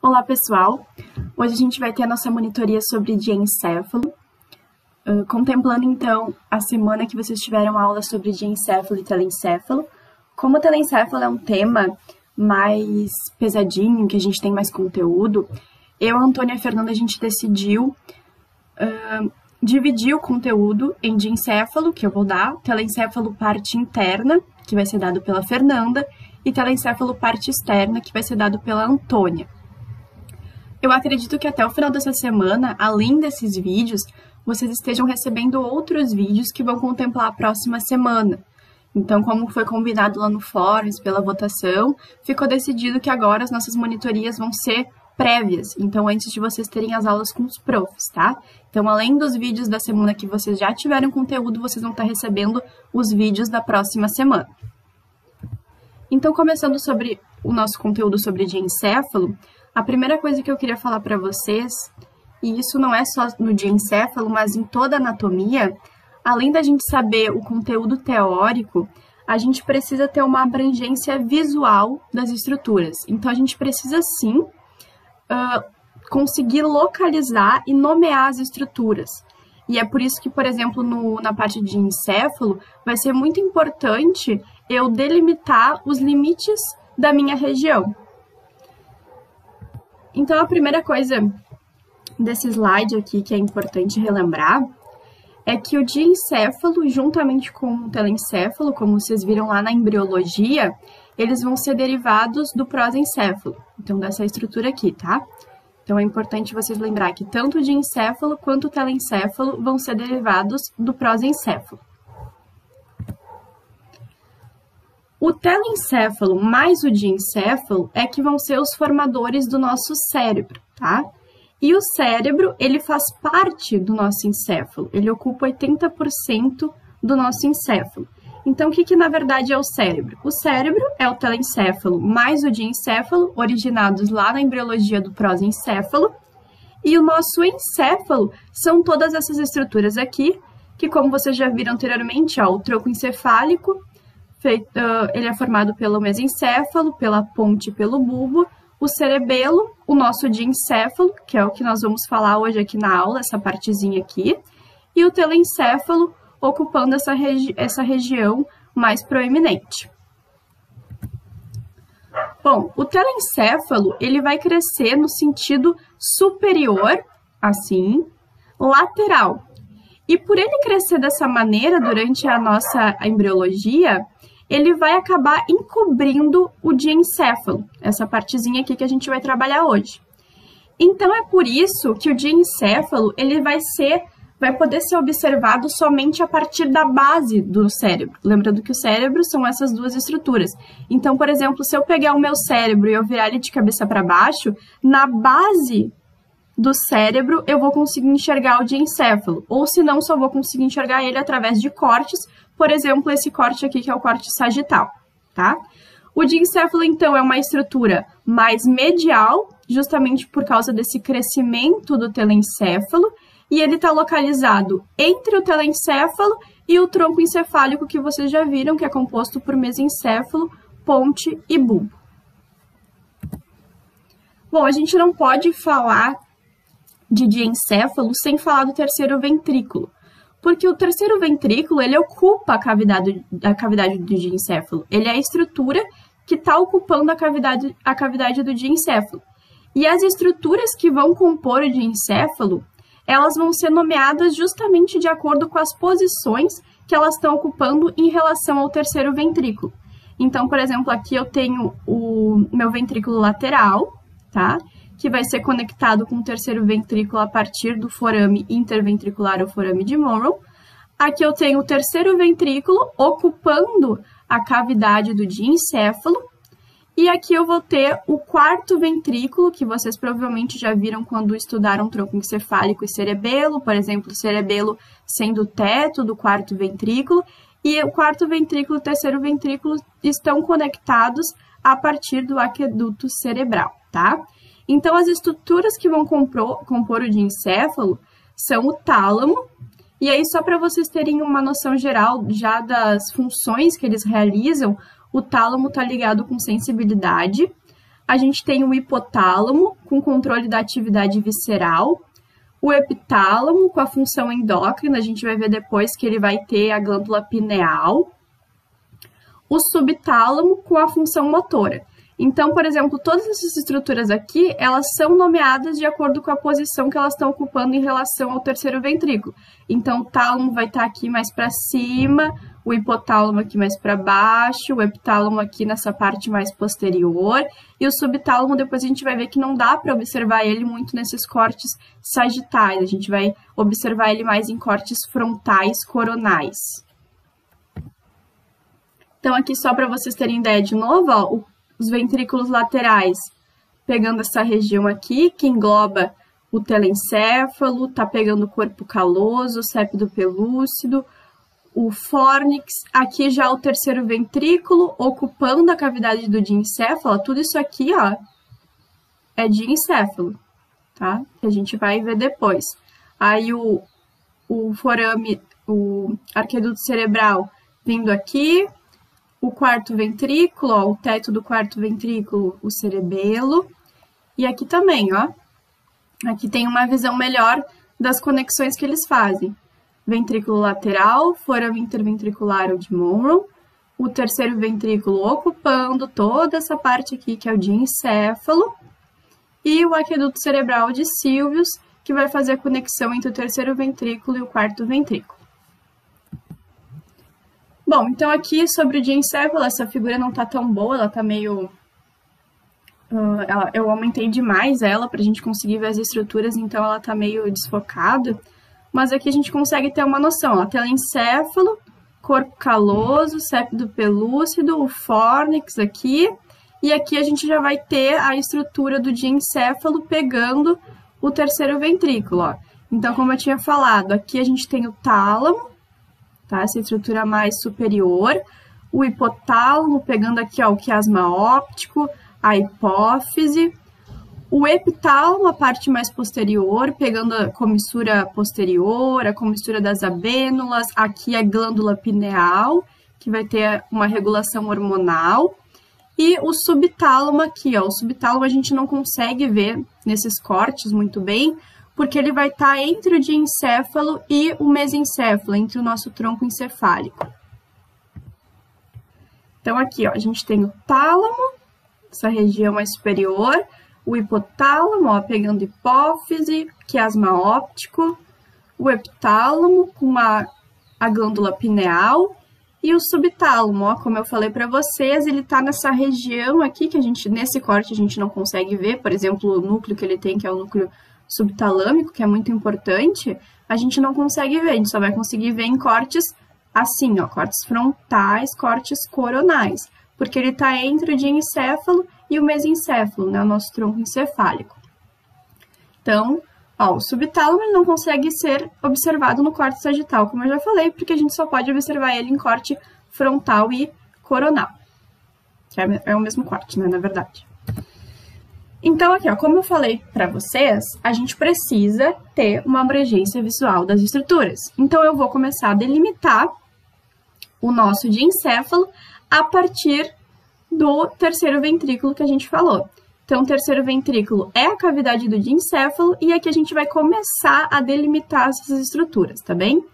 Olá, pessoal! Hoje a gente vai ter a nossa monitoria sobre diencéfalo, contemplando, então, a semana que vocês tiveram aula sobre diencéfalo e telencéfalo. Como o telencéfalo é um tema mais pesadinho, que a gente tem mais conteúdo, eu, a Antônia e a Fernanda, a gente decidiu dividir o conteúdo em diencéfalo, que eu vou dar, telencéfalo parte interna, que vai ser dado pela Fernanda, e telencéfalo parte externa, que vai ser dado pela Antônia. Eu acredito que até o final dessa semana, além desses vídeos, vocês estejam recebendo outros vídeos que vão contemplar a próxima semana. Então, como foi combinado lá no Forms pela votação, ficou decidido que agora as nossas monitorias vão ser prévias, então antes de vocês terem as aulas com os profs, tá? Então, além dos vídeos da semana que vocês já tiveram conteúdo, vocês vão estar recebendo os vídeos da próxima semana. Então, começando sobre o nosso conteúdo sobre diencéfalo, a primeira coisa que eu queria falar para vocês, e isso não é só no diencéfalo, mas em toda a anatomia, além da gente saber o conteúdo teórico, a gente precisa ter uma abrangência visual das estruturas. Então, a gente precisa, sim, conseguir localizar e nomear as estruturas. E é por isso que, por exemplo, na parte de diencéfalo, vai ser muito importante eu delimitar os limites da minha região. Então, a primeira coisa desse slide aqui que é importante relembrar é que o diencéfalo, juntamente com o telencéfalo, como vocês viram lá na embriologia, eles vão ser derivados do prosencéfalo, então dessa estrutura aqui, tá? Então, é importante vocês lembrar que tanto o diencéfalo quanto o telencéfalo vão ser derivados do prosencéfalo. O telencéfalo mais o diencéfalo é que vão ser os formadores do nosso cérebro, tá? E o cérebro, ele faz parte do nosso encéfalo, ele ocupa 80% do nosso encéfalo. Então, o que na verdade é o cérebro? O cérebro é o telencéfalo mais o diencéfalo, originados lá na embriologia do prosencéfalo, e o nosso encéfalo são todas essas estruturas aqui, que como vocês já viram anteriormente, ó, o tronco encefálico, ele é formado pelo mesencéfalo, pela ponte e pelo bulbo, o cerebelo, o nosso diencéfalo, que é o que nós vamos falar hoje aqui na aula, essa partezinha aqui, e o telencéfalo, ocupando essa região mais proeminente. Bom, o telencéfalo, ele vai crescer no sentido superior, assim, lateral. E por ele crescer dessa maneira durante a nossa embriologia, ele vai acabar encobrindo o diencéfalo, essa partezinha aqui que a gente vai trabalhar hoje. Então, é por isso que o diencéfalo, ele vai poder ser observado somente a partir da base do cérebro. Lembrando que o cérebro são essas duas estruturas. Então, por exemplo, se eu pegar o meu cérebro e eu virar ele de cabeça para baixo, na base do cérebro eu vou conseguir enxergar o diencéfalo, ou se não, só vou conseguir enxergar ele através de cortes, por exemplo, esse corte aqui que é o corte sagital, tá? O diencéfalo, então, é uma estrutura mais medial, justamente por causa desse crescimento do telencéfalo, e ele está localizado entre o telencéfalo e o tronco encefálico que vocês já viram, que é composto por mesencéfalo, ponte e bulbo. Bom, a gente não pode falar de diencéfalo sem falar do terceiro ventrículo, porque o terceiro ventrículo, ele ocupa a cavidade do diencéfalo, ele é a estrutura que está ocupando a cavidade do diencéfalo. E as estruturas que vão compor o diencéfalo, elas vão ser nomeadas justamente de acordo com as posições que elas estão ocupando em relação ao terceiro ventrículo. Então, por exemplo, aqui eu tenho o meu ventrículo lateral, tá? Que vai ser conectado com o terceiro ventrículo a partir do forame interventricular ou forame de Monro. Aqui eu tenho o terceiro ventrículo ocupando a cavidade do diencéfalo. E aqui eu vou ter o quarto ventrículo, que vocês provavelmente já viram quando estudaram tronco encefálico e cerebelo, por exemplo, o cerebelo sendo o teto do quarto ventrículo, e o quarto ventrículo e o terceiro ventrículo estão conectados a partir do aqueduto cerebral, tá? Então, as estruturas que vão compor o diencéfalo são o tálamo, e aí só para vocês terem uma noção geral já das funções que eles realizam, o tálamo está ligado com sensibilidade, a gente tem o hipotálamo, com controle da atividade visceral, o epitálamo, com a função endócrina, a gente vai ver depois que ele vai ter a glândula pineal, o subtálamo, com a função motora. Então, por exemplo, todas essas estruturas aqui, elas são nomeadas de acordo com a posição que elas estão ocupando em relação ao terceiro ventrículo. Então, o tálamo vai estar aqui mais para cima, o hipotálamo aqui mais para baixo, o epitálamo aqui nessa parte mais posterior, e o subtálamo depois a gente vai ver que não dá para observar ele muito nesses cortes sagitais, a gente vai observar ele mais em cortes frontais coronais. Então, aqui só para vocês terem ideia de novo, ó, os ventrículos laterais, pegando essa região aqui, que engloba o telencéfalo, tá pegando o corpo caloso, o septo pelúcido, o fórnix, aqui já o terceiro ventrículo, ocupando a cavidade do diencéfalo, tudo isso aqui, ó, é diencéfalo, tá? Que a gente vai ver depois. Aí o forame, o arqueduto cerebral vindo aqui, o quarto ventrículo, ó, o teto do quarto ventrículo, o cerebelo, e aqui também, ó, aqui tem uma visão melhor das conexões que eles fazem. Ventrículo lateral, forame interventricular ou de Monro, o terceiro ventrículo ocupando toda essa parte aqui, que é o diencéfalo, e o aqueduto cerebral de Sylvius, que vai fazer a conexão entre o terceiro ventrículo e o quarto ventrículo. Bom, então aqui sobre o diencéfalo, essa figura não tá tão boa, ela tá meio... eu aumentei demais ela para a gente conseguir ver as estruturas, então ela tá meio desfocada. Mas aqui a gente consegue ter uma noção, ó, telencéfalo, corpo caloso, septo pelúcido, o fórnix aqui, e aqui a gente já vai ter a estrutura do diencéfalo pegando o terceiro ventrículo, ó. Então, como eu tinha falado, aqui a gente tem o tálamo, tá? Essa estrutura mais superior, o hipotálamo pegando aqui, ó, o quiasma óptico, a hipófise, o epitálamo, a parte mais posterior, pegando a comissura posterior, a comissura das abênulas, aqui a glândula pineal, que vai ter uma regulação hormonal, e o subtálamo aqui, ó, o subtálamo a gente não consegue ver nesses cortes muito bem, porque ele vai estar entre o diencéfalo e o mesencéfalo, entre o nosso tronco encefálico. Então aqui, ó, a gente tem o tálamo, essa região mais superior, o hipotálamo, ó, pegando hipófise, quiasma óptico, o epitálamo com a glândula pineal e o subtálamo, ó, como eu falei para vocês, ele tá nessa região aqui que a gente, nesse corte a gente não consegue ver, por exemplo, o núcleo que ele tem, que é o núcleo subtalâmico, que é muito importante, a gente não consegue ver, a gente só vai conseguir ver em cortes assim, ó, cortes frontais, cortes coronais, porque ele tá entre o diencéfalo e o mesencéfalo, né, o nosso tronco encefálico. Então, ó, o subtálamo ele não consegue ser observado no corte sagital, como eu já falei, porque a gente só pode observar ele em corte frontal e coronal. É o mesmo corte, né, na verdade. Então, aqui, ó, como eu falei para vocês, a gente precisa ter uma abrangência visual das estruturas. Então, eu vou começar a delimitar o nosso diencéfalo a partir do terceiro ventrículo que a gente falou. Então, o terceiro ventrículo é a cavidade do diencéfalo e aqui a gente vai começar a delimitar essas estruturas, tá bem?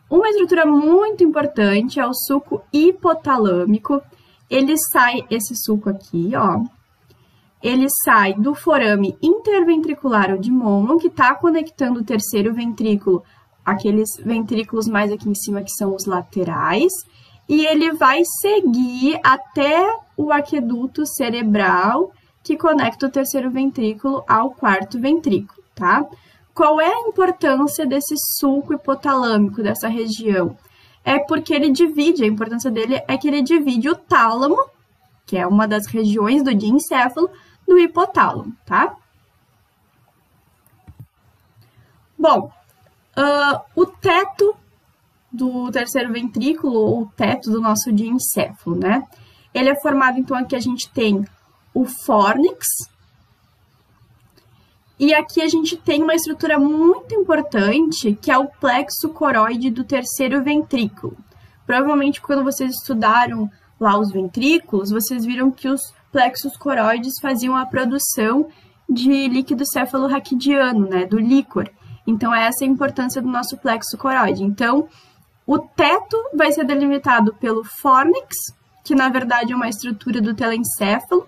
Uma estrutura muito importante é o sulco hipotalâmico. Ele sai, esse sulco aqui, ó, ele sai do forame interventricular ou de Monro, que está conectando o terceiro ventrículo, aqueles ventrículos mais aqui em cima que são os laterais, e ele vai seguir até o aqueduto cerebral, que conecta o terceiro ventrículo ao quarto ventrículo, tá? Qual é a importância desse sulco hipotalâmico, dessa região? É porque ele divide, a importância dele é que ele divide o tálamo, que é uma das regiões do diencéfalo, do hipotálamo, tá? Bom, o teto do terceiro ventrículo, ou o teto do nosso diencéfalo, né? Ele é formado, então, aqui a gente tem o fórnix, e aqui a gente tem uma estrutura muito importante, que é o plexo coroide do terceiro ventrículo. Provavelmente, quando vocês estudaram lá os ventrículos, vocês viram que os plexos coroides faziam a produção de líquido cefalorraquidiano, né, do líquor. Então, essa é a importância do nosso plexo coroide. Então, o teto vai ser delimitado pelo fórnix, que na verdade é uma estrutura do telencéfalo,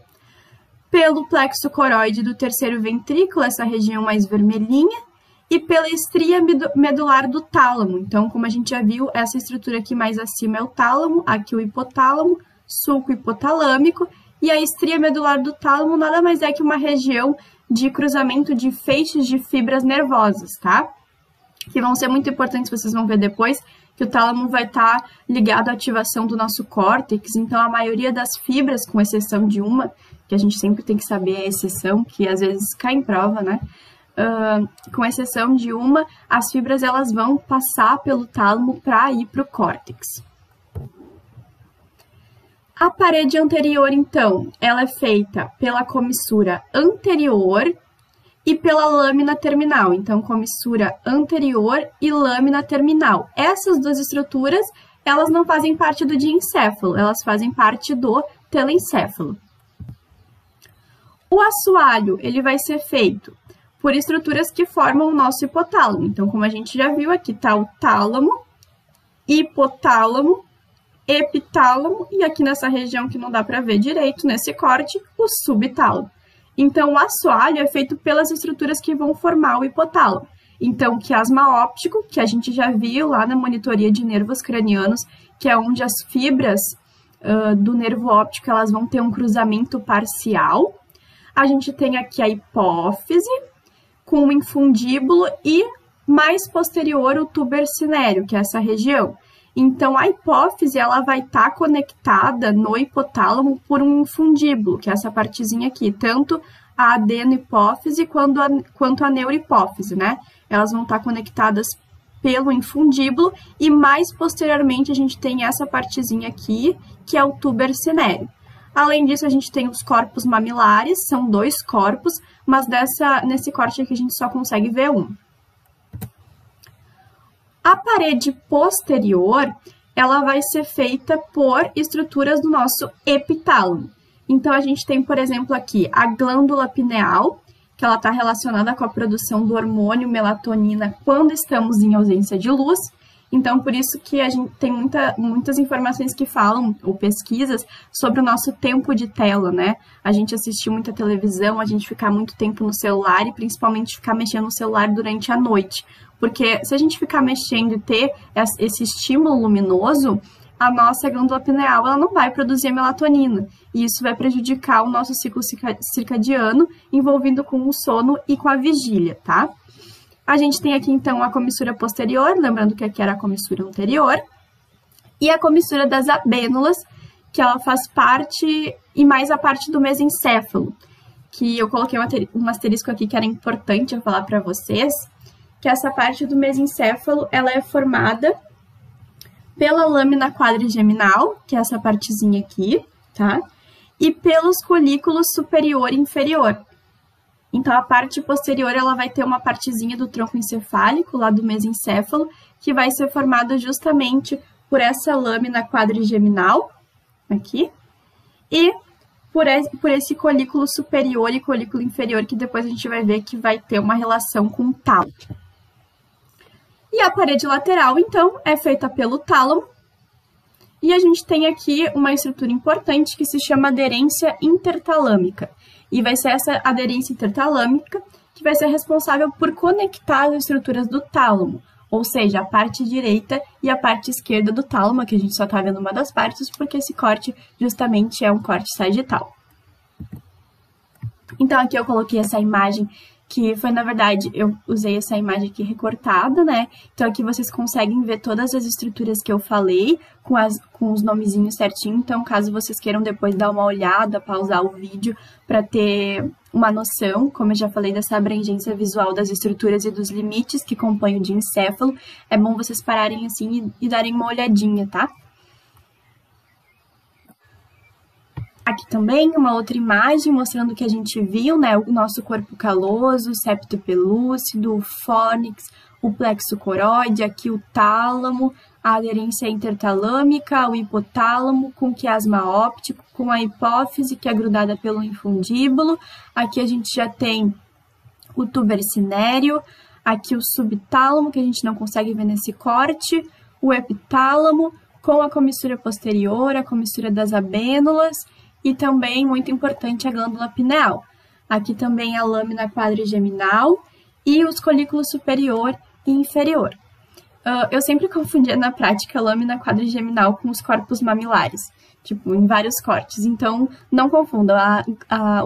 pelo plexo coroide do terceiro ventrículo, essa região mais vermelhinha, e pela estria medular do tálamo. Então, como a gente já viu, essa estrutura aqui mais acima é o tálamo, aqui o hipotálamo, sulco hipotalâmico, e a estria medular do tálamo nada mais é que uma região de cruzamento de feixes de fibras nervosas, tá? Que vão ser muito importantes, vocês vão ver depois, que o tálamo vai estar ligado à ativação do nosso córtex, então a maioria das fibras, com exceção de uma, que a gente sempre tem que saber a exceção, que às vezes cai em prova, né? Com exceção de uma, as fibras elas vão passar pelo tálamo para ir para o córtex. A parede anterior, então, ela é feita pela comissura anterior e pela lâmina terminal. Então, comissura anterior e lâmina terminal. Essas duas estruturas, elas não fazem parte do diencéfalo, elas fazem parte do telencéfalo. O assoalho, ele vai ser feito por estruturas que formam o nosso hipotálamo. Então, como a gente já viu, aqui está o tálamo, hipotálamo, epitálamo e aqui nessa região que não dá para ver direito, nesse corte, o subtálamo. Então, o assoalho é feito pelas estruturas que vão formar o hipotálamo. Então, o quiasma óptico, que a gente já viu lá na monitoria de nervos cranianos, que é onde as fibras do nervo óptico elas vão ter um cruzamento parcial. A gente tem aqui a hipófise, com o infundíbulo e mais posterior o tuber cinéreo, que é essa região. Então, a hipófise ela vai estar conectada no hipotálamo por um infundíbulo, que é essa partezinha aqui, tanto a adenohipófise quanto a neurohipófise, né? Elas vão estar conectadas pelo infundíbulo e mais posteriormente a gente tem essa partezinha aqui, que é o tuber cinéreo. Além disso, a gente tem os corpos mamilares, são 2 corpos, mas nesse corte aqui a gente só consegue ver um. A parede posterior, ela vai ser feita por estruturas do nosso epitálamo. Então, a gente tem, por exemplo, aqui a glândula pineal, que ela está relacionada com a produção do hormônio melatonina quando estamos em ausência de luz. Então, por isso que a gente tem muitas informações que falam, ou pesquisas, sobre o nosso tempo de tela, né? A gente assistir muita televisão, a gente ficar muito tempo no celular e principalmente ficar mexendo no celular durante a noite. Porque se a gente ficar mexendo e ter esse estímulo luminoso, a nossa glândula pineal ela não vai produzir a melatonina. E isso vai prejudicar o nosso ciclo circadiano, envolvido com o sono e com a vigília, tá? A gente tem aqui, então, a comissura posterior, lembrando que aqui era a comissura anterior, e a comissura das abênulas, que ela faz parte, e mais a parte do mesencéfalo, que eu coloquei um asterisco aqui que era importante eu falar para vocês, que essa parte do mesencéfalo, ela é formada pela lâmina quadrigeminal, que é essa partezinha aqui, tá? E pelos colículos superior e inferior. Então, a parte posterior, ela vai ter uma partezinha do tronco encefálico, lá do mesencéfalo, que vai ser formada justamente por essa lâmina quadrigeminal, aqui, e por esse colículo superior e colículo inferior, que depois a gente vai ver que vai ter uma relação com o tálamo. E a parede lateral, então, é feita pelo tálamo, e a gente tem aqui uma estrutura importante que se chama aderência intertalâmica. E vai ser essa aderência intertalâmica que vai ser responsável por conectar as estruturas do tálamo, ou seja, a parte direita e a parte esquerda do tálamo, que a gente só está vendo uma das partes, porque esse corte justamente é um corte sagital. Então, aqui eu coloquei essa imagem que foi, na verdade, eu usei essa imagem aqui recortada, né? Então, aqui vocês conseguem ver todas as estruturas que eu falei, com os nomezinhos certinho. Então, caso vocês queiram depois dar uma olhada, pausar o vídeo para ter uma noção, como eu já falei, dessa abrangência visual das estruturas e dos limites que compõem o diencéfalo, é bom vocês pararem assim e darem uma olhadinha, tá? Aqui também uma outra imagem mostrando o que a gente viu, né? O nosso corpo caloso, o septo pelúcido, o fórnix, o plexo coroide, aqui o tálamo, a aderência intertalâmica, o hipotálamo com quiasma óptico, com a hipófise, que é grudada pelo infundíbulo. Aqui a gente já tem o tuber cinéreo, aqui o subtálamo, que a gente não consegue ver nesse corte, o epitálamo, com a comissura posterior, a comissura das abênulas, e também, muito importante, a glândula pineal. Aqui também a lâmina quadrigeminal e os colículos superior e inferior. Eu sempre confundia na prática a lâmina quadrigeminal com os corpos mamilares, tipo, em vários cortes. Então, não confundam,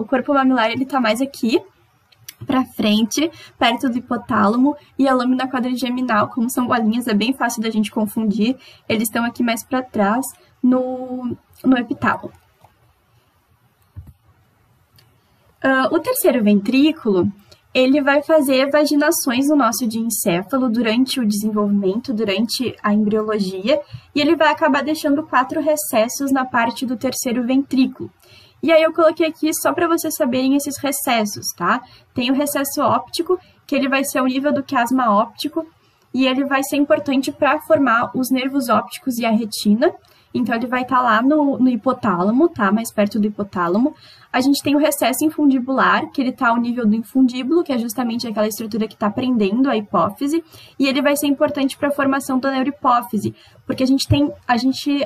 o corpo mamilar ele tá mais aqui, para frente, perto do hipotálamo, e a lâmina quadrigeminal, como são bolinhas, é bem fácil da gente confundir, eles estão aqui mais para trás, no epitálamo. O terceiro ventrículo, ele vai fazer vaginações no nosso diencéfalo durante o desenvolvimento, durante a embriologia, e ele vai acabar deixando 4 recessos na parte do terceiro ventrículo. E aí eu coloquei aqui só para vocês saberem esses recessos, tá? Tem o recesso óptico, que ele vai ser ao nível do quiasma óptico, e ele vai ser importante para formar os nervos ópticos e a retina. Então, ele vai estar lá no hipotálamo, tá? Mais perto do hipotálamo. A gente tem o recesso infundibular, que ele está ao nível do infundíbulo, que é justamente aquela estrutura que está prendendo a hipófise, e ele vai ser importante para a formação da neurohipófise, porque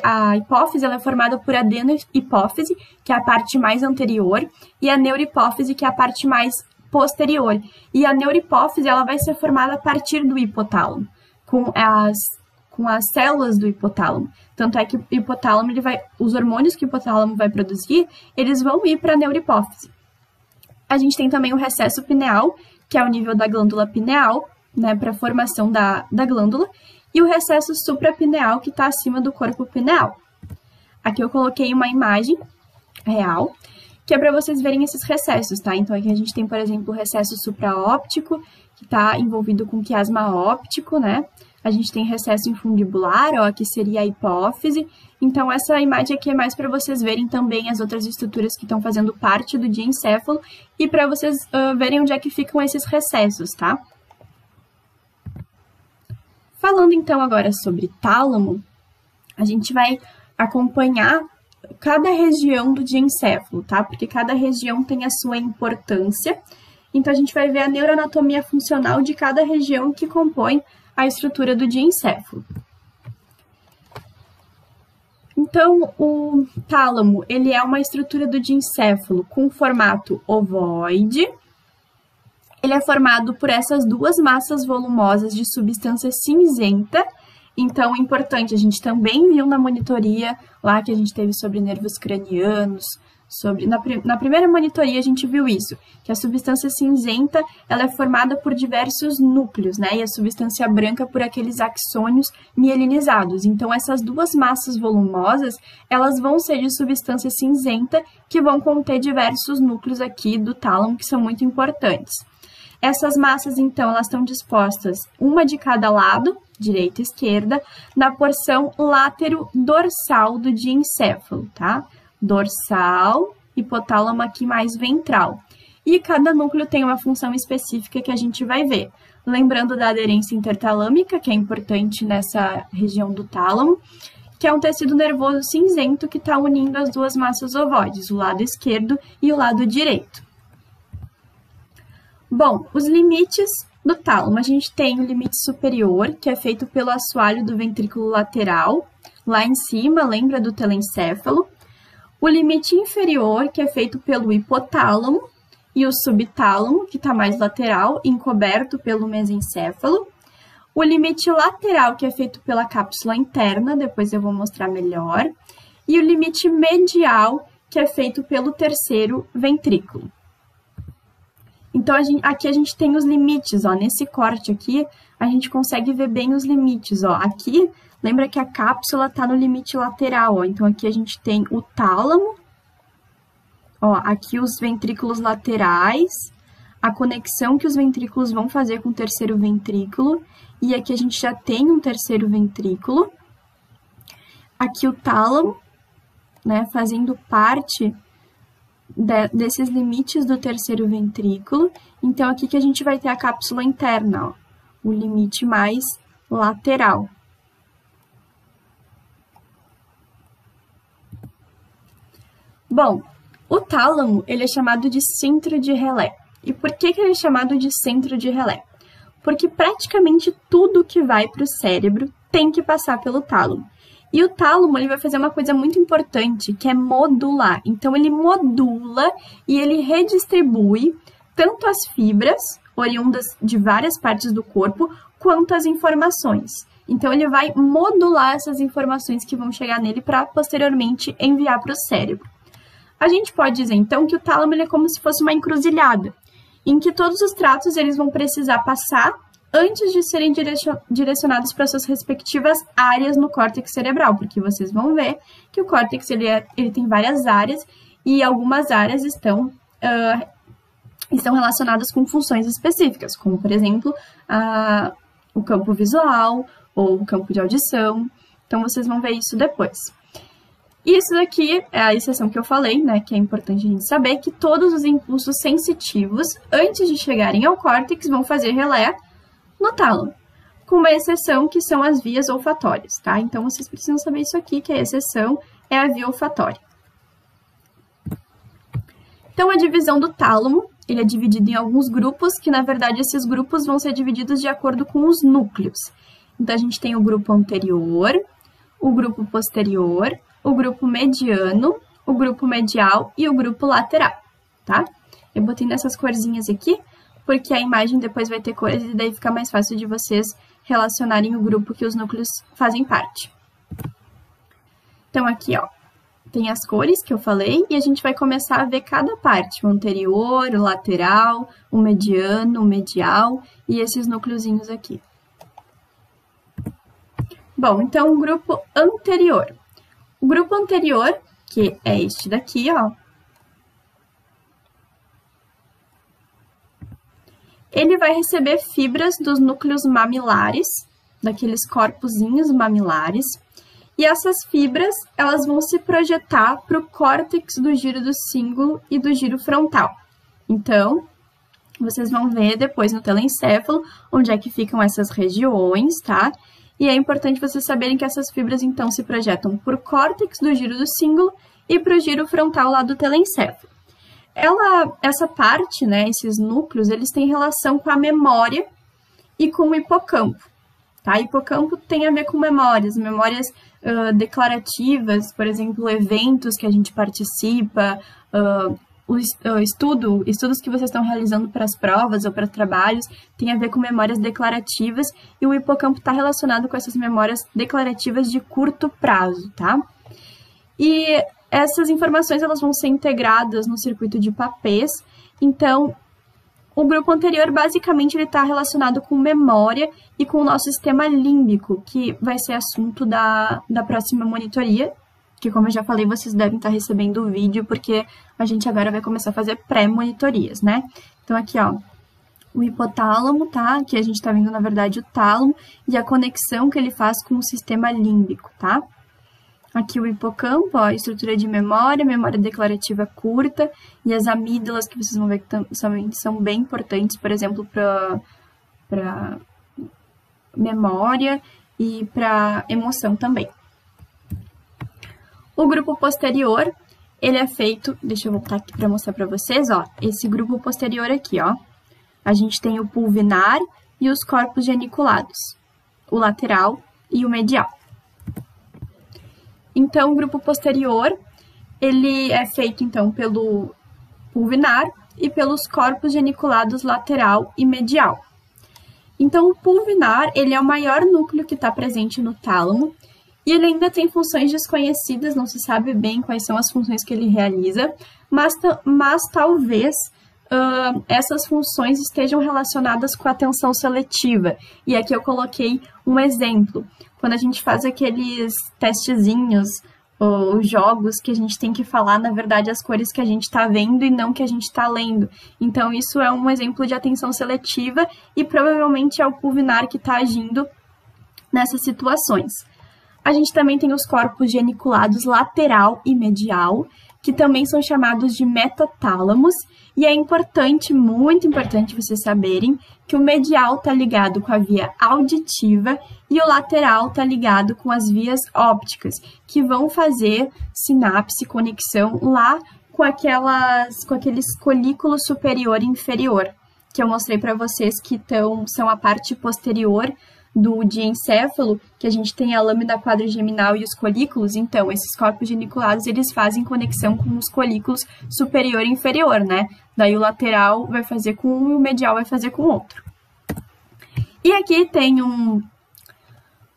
a hipófise ela é formada por adenohipófise, que é a parte mais anterior, e a neurohipófise, que é a parte mais posterior. E a neurohipófise ela vai ser formada a partir do hipotálamo, com as células do hipotálamo. Tanto é que o hipotálamo, os hormônios que o hipotálamo vai produzir, eles vão ir para a neurohipófise. A gente tem também o recesso pineal, que é o nível da glândula pineal, né, para a formação da glândula, e o recesso suprapineal, que está acima do corpo pineal. Aqui eu coloquei uma imagem real, que é para vocês verem esses recessos, tá? Então aqui a gente tem, por exemplo, o recesso supraóptico, que está envolvido com quiasma óptico, né? A gente tem recesso infundibular, ó, que seria a hipófise. Então, essa imagem aqui é mais para vocês verem também as outras estruturas que estão fazendo parte do diencéfalo e para vocês verem onde é que ficam esses recessos, tá? Falando, então, agora sobre tálamo, a gente vai acompanhar cada região do diencéfalo, tá? Porque cada região tem a sua importância. Então, a gente vai ver a neuroanatomia funcional de cada região que compõe a estrutura do diencéfalo. Então, o tálamo, ele é uma estrutura do diencéfalo com formato ovoide. Ele é formado por essas duas massas volumosas de substância cinzenta. Então, importante, a gente também viu na monitoria lá que a gente teve sobre nervos cranianos, na primeira monitoria a gente viu isso, que a substância cinzenta ela é formada por diversos núcleos, né? E a substância branca por aqueles axônios mielinizados. Então, essas duas massas volumosas, elas vão ser de substância cinzenta, que vão conter diversos núcleos aqui do tálamo, que são muito importantes. Essas massas, então, elas estão dispostas, uma de cada lado, direita e esquerda, na porção látero-dorsal do diencéfalo, tá? Dorsal, hipotálamo aqui mais ventral. E cada núcleo tem uma função específica que a gente vai ver. Lembrando da aderência intertalâmica, que é importante nessa região do tálamo, que é um tecido nervoso cinzento que está unindo as duas massas ovoides, o lado esquerdo e o lado direito. Bom, os limites do tálamo. A gente tem o limite superior, que é feito pelo assoalho do ventrículo lateral, lá em cima, lembra do telencéfalo. O limite inferior, que é feito pelo hipotálamo, e o subtálamo, que está mais lateral, encoberto pelo mesencéfalo. O limite lateral, que é feito pela cápsula interna, depois eu vou mostrar melhor. E o limite medial, que é feito pelo terceiro ventrículo. Então, aqui a gente tem os limites, ó. Nesse corte aqui, a gente consegue ver bem os limites, ó. Aqui, lembra que a cápsula está no limite lateral, ó. Então, aqui a gente tem o tálamo, ó, aqui os ventrículos laterais, a conexão que os ventrículos vão fazer com o terceiro ventrículo, e aqui a gente já tem um terceiro ventrículo. Aqui o tálamo, né, fazendo parte desses limites do terceiro ventrículo. Então, aqui que a gente vai ter a cápsula interna, ó, o limite mais lateral. Bom, o tálamo, ele é chamado de centro de relé. E por que ele é chamado de centro de relé? Porque praticamente tudo que vai para o cérebro tem que passar pelo tálamo. E o tálamo, ele vai fazer uma coisa muito importante, que é modular. Então, ele modula e ele redistribui tanto as fibras, oriundas de várias partes do corpo, quanto as informações. Então, ele vai modular essas informações que vão chegar nele para, posteriormente, enviar para o cérebro. A gente pode dizer, então, que o tálamo ele é como se fosse uma encruzilhada, em que todos os tratos eles vão precisar passar antes de serem direcionados para suas respectivas áreas no córtex cerebral, porque vocês vão ver que o córtex ele tem várias áreas e algumas áreas estão relacionadas com funções específicas, como, por exemplo, o campo visual ou o campo de audição. Então, vocês vão ver isso depois. Isso daqui é a exceção que eu falei, né, que é importante a gente saber que todos os impulsos sensitivos, antes de chegarem ao córtex, vão fazer relé no tálamo, com uma exceção que são as vias olfatórias, tá? Então, vocês precisam saber isso aqui, que a exceção é a via olfatória. Então, a divisão do tálamo, ele é dividido em alguns grupos, que, na verdade, esses grupos vão ser divididos de acordo com os núcleos. Então, a gente tem o grupo anterior, o grupo posterior, o grupo mediano, o grupo medial e o grupo lateral, tá? Eu botei nessas corzinhas aqui, porque a imagem depois vai ter cores e daí fica mais fácil de vocês relacionarem o grupo que os núcleos fazem parte. Então, aqui, ó, tem as cores que eu falei e a gente vai começar a ver cada parte, o anterior, o lateral, o mediano, o medial e esses núcleozinhos aqui. Bom, então, o grupo anterior. O grupo anterior, que é este daqui, ó, ele vai receber fibras dos núcleos mamilares, daqueles corpozinhos mamilares, e essas fibras, elas vão se projetar para o córtex do giro do cíngulo e do giro frontal. Então, vocês vão ver depois no telencéfalo onde é que ficam essas regiões, tá? E é importante vocês saberem que essas fibras, então, se projetam por córtex do giro do cíngulo e para o giro frontal lá do telencéfalo. Essa parte, né, esses núcleos, eles têm relação com a memória e com o hipocampo, tá? Hipocampo tem a ver com memórias declarativas, por exemplo, eventos que a gente participa, estudos que vocês estão realizando para as provas ou para trabalhos, tem a ver com memórias declarativas e o hipocampo está relacionado com essas memórias declarativas de curto prazo, tá? E essas informações elas vão ser integradas no circuito de Papez, então o grupo anterior basicamente ele está relacionado com memória e com o nosso sistema límbico, que vai ser assunto da próxima monitoria, que como eu já falei, vocês devem estar recebendo o vídeo, porque a gente agora vai começar a fazer pré-monitorias, né? Então aqui, ó, o hipotálamo, tá? Aqui a gente tá vendo, na verdade, o tálamo e a conexão que ele faz com o sistema límbico, tá? Aqui o hipocampo, ó, estrutura de memória declarativa curta e as amígdalas, que vocês vão ver que são bem importantes, por exemplo, para memória e para emoção também. O grupo posterior, ele é feito, deixa eu voltar aqui para mostrar para vocês, ó, esse grupo posterior aqui, ó, a gente tem o pulvinar e os corpos geniculados, o lateral e o medial. Então, o grupo posterior, ele é feito, então, pelo pulvinar e pelos corpos geniculados lateral e medial. Então, o pulvinar, ele é o maior núcleo que está presente no tálamo e ele ainda tem funções desconhecidas, não se sabe bem quais são as funções que ele realiza, mas talvez essas funções estejam relacionadas com a atenção seletiva. E aqui eu coloquei um exemplo. Quando a gente faz aqueles testezinhos ou jogos que a gente tem que falar, na verdade, as cores que a gente está vendo e não que a gente está lendo. Então, isso é um exemplo de atenção seletiva e provavelmente é o pulvinar que está agindo nessas situações. A gente também tem os corpos geniculados lateral e medial, que também são chamados de metotálamos, e é importante, muito importante vocês saberem que o medial está ligado com a via auditiva e o lateral está ligado com as vias ópticas, que vão fazer sinapse, conexão lá com aqueles colículos superior e inferior, que eu mostrei para vocês que são a parte posterior do diencéfalo, que a gente tem a lâmina quadrigeminal e os colículos. Então, esses corpos geniculados, eles fazem conexão com os colículos superior e inferior, né? Daí o lateral vai fazer com um e o medial vai fazer com o outro. E aqui tem um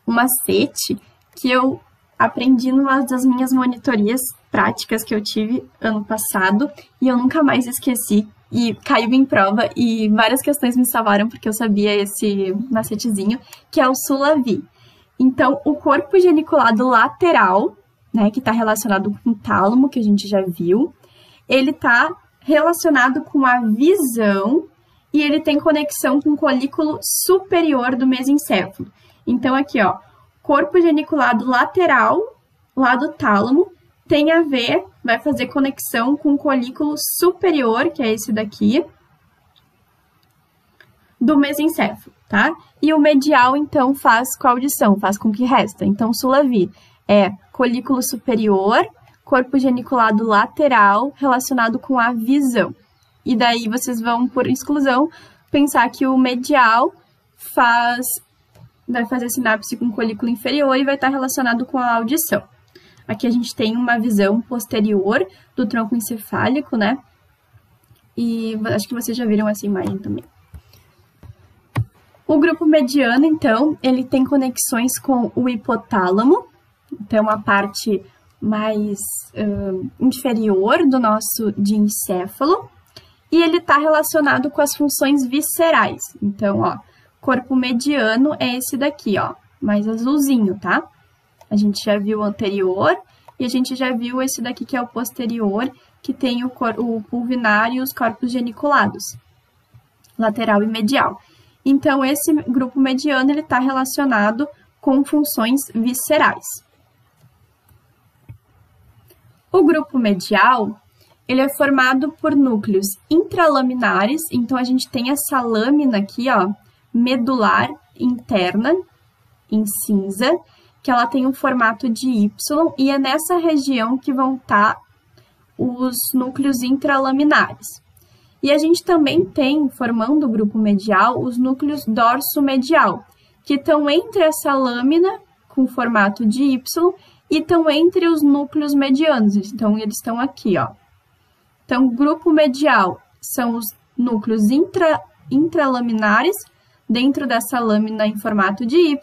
macete que eu aprendi numa das minhas monitorias práticas que eu tive ano passado e eu nunca mais esqueci. E caiu em prova e várias questões me salvaram porque eu sabia esse macetezinho, que é o SULAVI. Então, o corpo geniculado lateral, né, que está relacionado com o tálamo, que a gente já viu, ele está relacionado com a visão e ele tem conexão com o colículo superior do mesencéfalo. Então, aqui, ó, corpo geniculado lateral, lá do tálamo, tem a ver, vai fazer conexão com o colículo superior, que é esse daqui, do mesencéfalo, tá? E o medial, então, faz com a audição, faz com que resta. Então, SULAVI é colículo superior, corpo geniculado lateral, relacionado com a visão. E daí vocês vão, por exclusão, pensar que o medial vai fazer sinapse com o colículo inferior e vai estar relacionado com a audição. Aqui a gente tem uma visão posterior do tronco encefálico, né? E acho que vocês já viram essa imagem também. O grupo mediano, então, ele tem conexões com o hipotálamo, então a parte mais inferior do nosso diencéfalo, e ele está relacionado com as funções viscerais. Então, ó, corpo mediano é esse daqui, ó, mais azulzinho, tá? A gente já viu o anterior e a gente já viu esse daqui que é o posterior, que tem o pulvinar e os corpos geniculados, lateral e medial. Então, esse grupo mediano ele está relacionado com funções viscerais. O grupo medial, ele é formado por núcleos intralaminares, então a gente tem essa lâmina aqui, ó, medular interna, em cinza, que ela tem um formato de Y, e é nessa região que vão estar os núcleos intralaminares. E a gente também tem, formando o grupo medial, os núcleos dorso-medial, que estão entre essa lâmina com formato de Y e estão entre os núcleos medianos. Então, eles estão aqui, ó. Então, o grupo medial são os núcleos intralaminares, dentro dessa lâmina em formato de Y,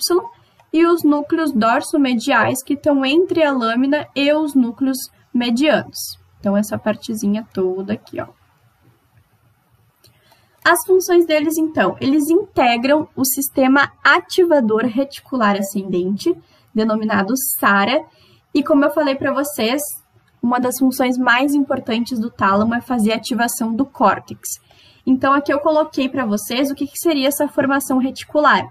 e os núcleos dorsomediais, que estão entre a lâmina e os núcleos medianos. Então, essa partezinha toda aqui, ó. As funções deles, então, eles integram o sistema ativador reticular ascendente, denominado SARA, e como eu falei para vocês, uma das funções mais importantes do tálamo é fazer a ativação do córtex. Então, aqui eu coloquei para vocês o que seria essa formação reticular.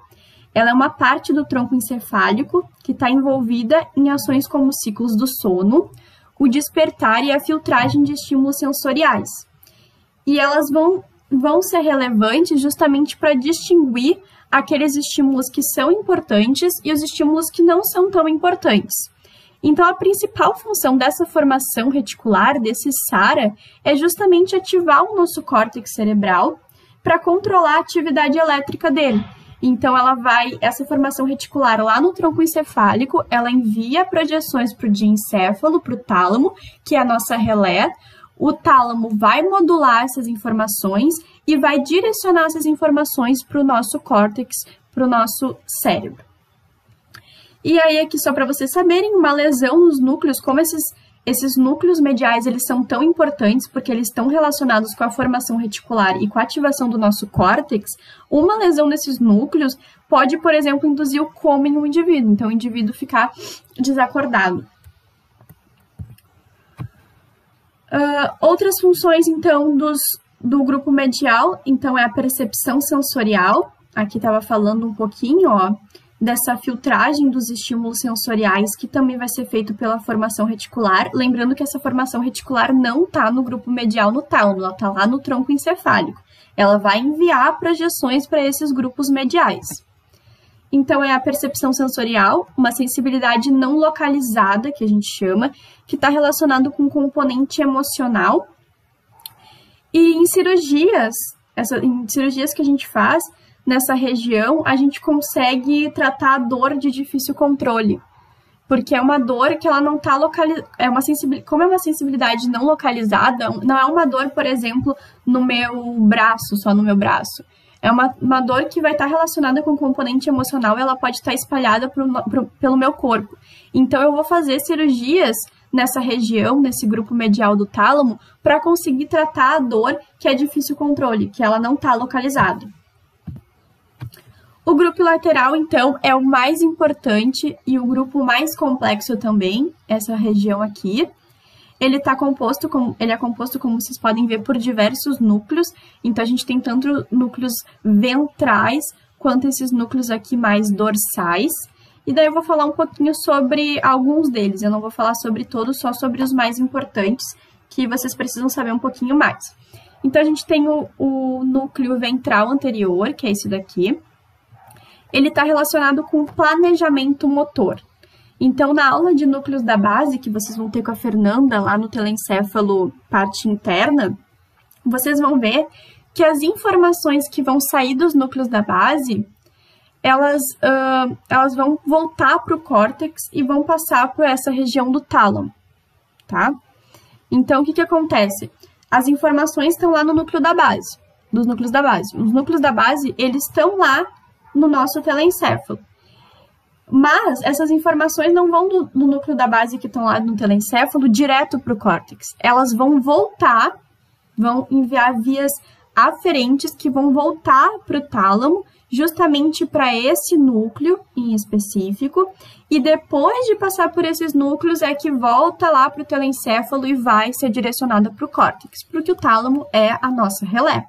Ela é uma parte do tronco encefálico que está envolvida em ações como os ciclos do sono, o despertar e a filtragem de estímulos sensoriais. E elas vão ser relevantes justamente para distinguir aqueles estímulos que são importantes e os estímulos que não são tão importantes. Então, a principal função dessa formação reticular, desse SARA, é justamente ativar o nosso córtex cerebral para controlar a atividade elétrica dele. Então, essa formação reticular lá no tronco encefálico, ela envia projeções para o diencéfalo, para o tálamo, que é a nossa relé. O tálamo vai modular essas informações e vai direcionar essas informações para o nosso córtex, para o nosso cérebro. E aí, aqui só para vocês saberem, uma lesão nos núcleos, como esses núcleos mediais, eles são tão importantes porque eles estão relacionados com a formação reticular e com a ativação do nosso córtex, uma lesão nesses núcleos pode, por exemplo, induzir o coma em um indivíduo, então o indivíduo ficar desacordado. Outras funções, então, do grupo medial, então, é a percepção sensorial. Aqui estava falando um pouquinho, ó, dessa filtragem dos estímulos sensoriais, que também vai ser feito pela formação reticular. Lembrando que essa formação reticular não está no grupo medial no tálamo, ela está lá no tronco encefálico. Ela vai enviar projeções para esses grupos mediais. Então, é a percepção sensorial, uma sensibilidade não localizada, que a gente chama, que está relacionado com o componente emocional. E em cirurgias que a gente faz, nessa região, a gente consegue tratar a dor de difícil controle, porque é uma dor que ela não está localizada, como é uma sensibilidade não localizada, não é uma dor, por exemplo, no meu braço, só no meu braço. É uma dor que vai estar relacionada com o componente emocional e ela pode estar espalhada pelo meu corpo. Então, eu vou fazer cirurgias nessa região, nesse grupo medial do tálamo, para conseguir tratar a dor que é difícil controle, que ela não está localizada. O grupo lateral, então, é o mais importante e o grupo mais complexo também, essa região aqui. Ele é composto, como vocês podem ver, por diversos núcleos. Então, a gente tem tanto núcleos ventrais, quanto esses núcleos aqui mais dorsais. E daí eu vou falar um pouquinho sobre alguns deles. Eu não vou falar sobre todos, só sobre os mais importantes, que vocês precisam saber um pouquinho mais. Então, a gente tem o núcleo ventral anterior, que é esse daqui. Ele está relacionado com planejamento motor. Então, na aula de núcleos da base, que vocês vão ter com a Fernanda lá no telencéfalo parte interna, vocês vão ver que as informações que vão sair dos núcleos da base, elas vão voltar para o córtex e vão passar por essa região do tálamo, tá? Então, o que acontece? As informações estão lá no núcleo da base, dos núcleos da base. Os núcleos da base, eles estão lá no nosso telencéfalo. Mas essas informações não vão do núcleo da base que estão lá no telencéfalo direto para o córtex. Elas vão voltar, vão enviar vias aferentes que vão voltar para o tálamo, justamente para esse núcleo em específico. E depois de passar por esses núcleos é que volta lá para o telencéfalo e vai ser direcionada para o córtex, porque o tálamo é a nossa relé.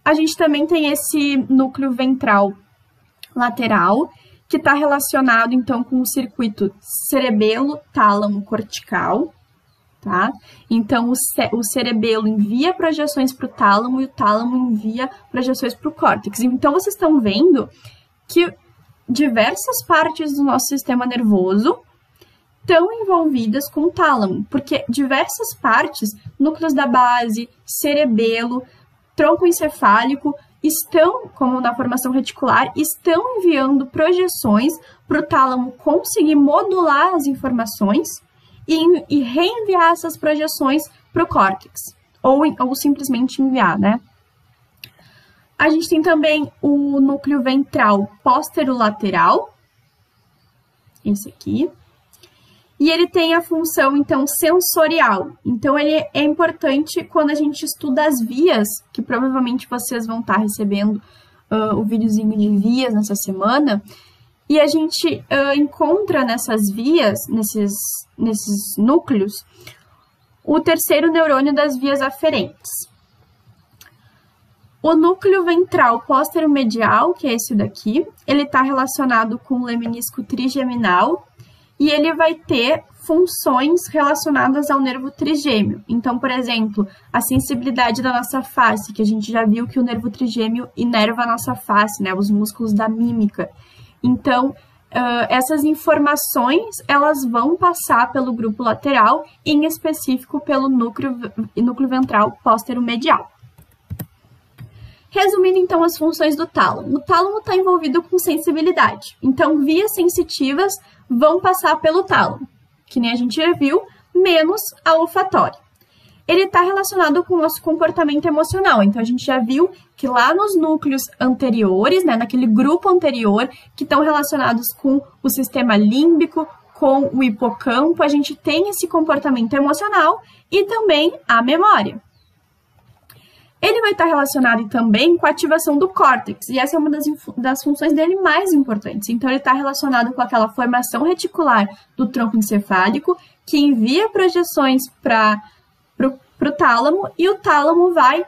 A gente também tem esse núcleo ventral lateral, que está relacionado, então, com o circuito cerebelo-tálamo-cortical, tá? Então, o cerebelo envia projeções para o tálamo e o tálamo envia projeções para o córtex. Então, vocês estão vendo que diversas partes do nosso sistema nervoso estão envolvidas com o tálamo, porque diversas partes, núcleos da base, cerebelo, tronco encefálico, estão, como na formação reticular, estão enviando projeções para o tálamo conseguir modular as informações e reenviar essas projeções para o córtex, ou simplesmente enviar, né? A gente tem também o núcleo ventral posterolateral, esse aqui. E ele tem a função, então, sensorial. Então, ele é importante quando a gente estuda as vias, que provavelmente vocês vão estar recebendo o videozinho de vias nessa semana. E a gente encontra nessas vias, nesses núcleos, o terceiro neurônio das vias aferentes. O núcleo ventral póstero-medial, que é esse daqui, ele está relacionado com o leminisco trigeminal, e ele vai ter funções relacionadas ao nervo trigêmeo. Então, por exemplo, a sensibilidade da nossa face, que a gente já viu que o nervo trigêmeo inerva a nossa face, né, os músculos da mímica. Então, essas informações, elas vão passar pelo grupo lateral, em específico pelo núcleo ventral póstero-medial. Resumindo, então, as funções do tálamo. O tálamo está envolvido com sensibilidade. Então, vias sensitivas vão passar pelo tálamo, que nem a gente já viu, menos a olfatória. Ele está relacionado com o nosso comportamento emocional. Então, a gente já viu que lá nos núcleos anteriores, né, naquele grupo anterior, que estão relacionados com o sistema límbico, com o hipocampo, a gente tem esse comportamento emocional e também a memória. Ele vai estar relacionado também com a ativação do córtex, e essa é uma das funções dele mais importantes. Então, ele está relacionado com aquela formação reticular do tronco encefálico, que envia projeções para o tálamo, e o tálamo vai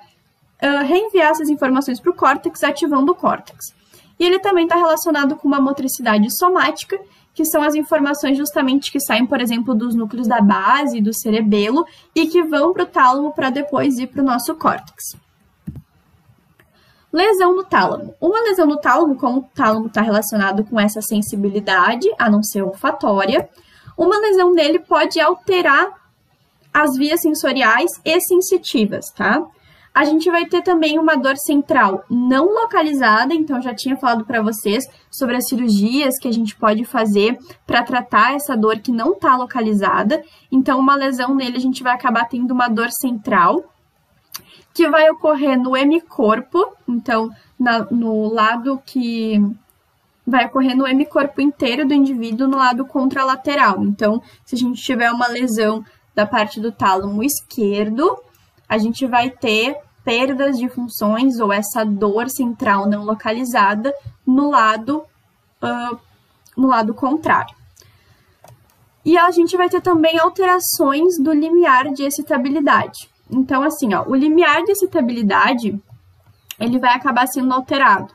reenviar essas informações para o córtex, ativando o córtex. E ele também está relacionado com uma motricidade somática, que são as informações justamente que saem, por exemplo, dos núcleos da base, do cerebelo, e que vão para o tálamo para depois ir para o nosso córtex. Lesão no tálamo. Uma lesão no tálamo, como o tálamo está relacionado com essa sensibilidade, a não ser olfatória, uma lesão nele pode alterar as vias sensoriais e sensitivas, tá? A gente vai ter também uma dor central não localizada, então já tinha falado para vocês sobre as cirurgias que a gente pode fazer para tratar essa dor que não está localizada. Então, uma lesão nele a gente vai acabar tendo uma dor central, que vai ocorrer no hemicorpo, então, no lado que vai ocorrer no hemicorpo inteiro do indivíduo, no lado contralateral. Então, se a gente tiver uma lesão da parte do tálamo esquerdo, a gente vai ter perdas de funções ou essa dor central não localizada no lado contrário. E a gente vai ter também alterações do limiar de excitabilidade. Então, assim, ó, o limiar de excitabilidade, ele vai acabar sendo alterado.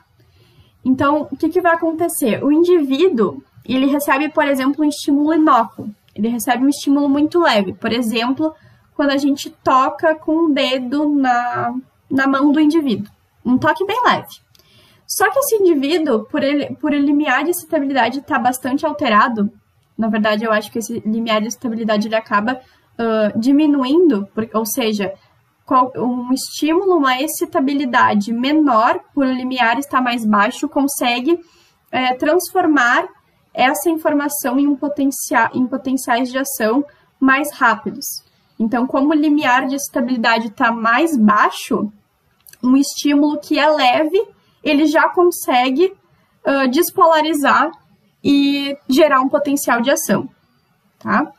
Então, o que vai acontecer? O indivíduo, ele recebe, por exemplo, um estímulo inócuo. Ele recebe um estímulo muito leve. Por exemplo, quando a gente toca com o dedo na mão do indivíduo. Um toque bem leve. Só que esse indivíduo, por o limiar de excitabilidade estar bastante alterado, na verdade, eu acho que esse limiar de excitabilidade ele acaba diminuindo, ou seja, um estímulo, uma excitabilidade menor, por o limiar estar mais baixo, consegue transformar essa informação em potenciais de ação mais rápidos. Então, como o limiar de excitabilidade está mais baixo, um estímulo que é leve, ele já consegue despolarizar e gerar um potencial de ação, tá?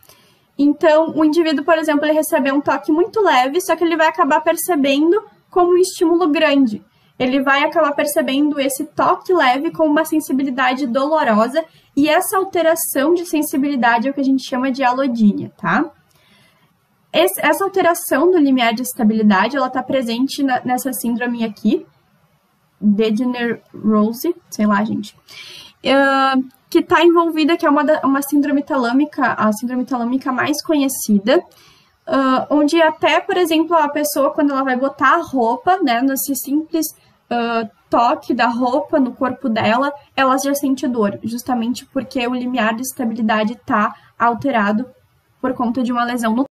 Então, o indivíduo, por exemplo, ele recebeu um toque muito leve, só que ele vai acabar percebendo como um estímulo grande. Ele vai acabar percebendo esse toque leve como uma sensibilidade dolorosa, e essa alteração de sensibilidade é o que a gente chama de alodínia, tá? Essa alteração do limiar de excitabilidade, ela está presente nessa síndrome aqui, Degener-Rose, sei lá, gente, que está envolvida, que é uma síndrome talâmica, a síndrome talâmica mais conhecida, onde até, por exemplo, a pessoa, quando ela vai botar a roupa, né, nesse simples toque da roupa no corpo dela, ela já sente dor, justamente porque o limiar de excitabilidade está alterado por conta de uma lesão no